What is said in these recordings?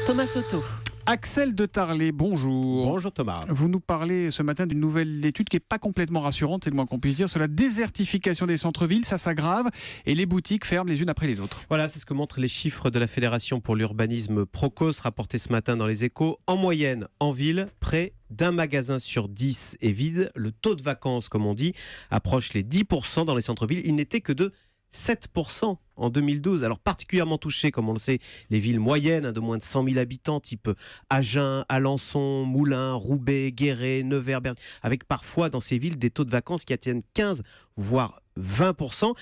Thomas Soto. Axel de Tarlet, bonjour. Bonjour Thomas. Vous nous parlez ce matin d'une nouvelle étude qui n'est pas complètement rassurante, c'est le moins qu'on puisse dire, sur la désertification des centres-villes. Ça s'aggrave et les boutiques ferment les unes après les autres. Voilà, c'est ce que montrent les chiffres de la Fédération pour l'urbanisme Procos, rapportés ce matin dans les Échos. En moyenne, en ville, près d'un magasin sur 10 est vide. Le taux de vacances, comme on dit, approche les 10% dans les centres-villes. Il n'était que de 7% en 2012. Alors particulièrement touchées, comme on le sait, les villes moyennes de moins de 100 000 habitants, type Agen, Alençon, Moulins, Roubaix, Guéret, Nevers, Bercy, avec parfois dans ces villes des taux de vacances qui atteignent 15 voire 20%.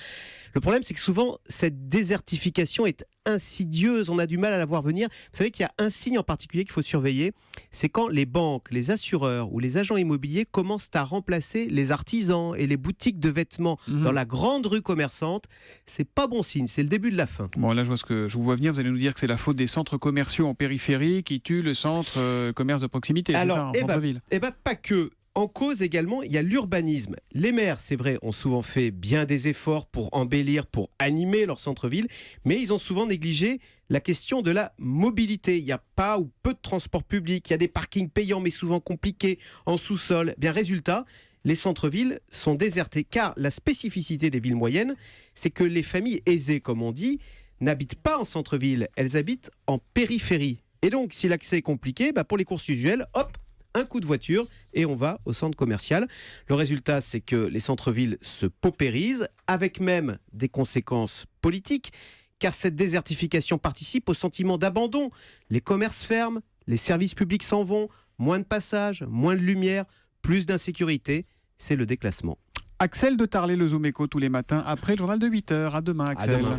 Le problème, c'est que souvent, cette désertification est insidieuse, on a du mal à la voir venir. Vous savez qu'il y a un signe en particulier qu'il faut surveiller, c'est quand les banques, les assureurs ou les agents immobiliers commencent à remplacer les artisans et les boutiques de vêtements dans la grande rue commerçante. C'est pas bon signe, c'est le début de la fin. Bon, là, je vous vois venir, vous allez nous dire que c'est la faute des centres commerciaux en périphérie qui tuent le centre commerce de proximité, c'est ça, en centre-ville. Pas que. En cause également, il y a l'urbanisme. Les maires, c'est vrai, ont souvent fait bien des efforts pour embellir, pour animer leur centre-ville, mais ils ont souvent négligé la question de la mobilité. Il n'y a pas ou peu de transport public, il y a des parkings payants mais souvent compliqués en sous-sol. Bien, résultat, les centres-villes sont désertés car la spécificité des villes moyennes, c'est que les familles aisées, comme on dit, n'habitent pas en centre-ville, elles habitent en périphérie. Et donc, si l'accès est compliqué, pour les courses usuelles, hop, un coup de voiture et on va au centre commercial. Le résultat, c'est que les centres-villes se paupérisent, avec même des conséquences politiques, car cette désertification participe au sentiment d'abandon. Les commerces ferment, les services publics s'en vont, moins de passages, moins de lumière, plus d'insécurité, c'est le déclassement. Axel de Tarlet, le Zoom Écho tous les matins après le journal de 8h. À demain, Axel. À demain.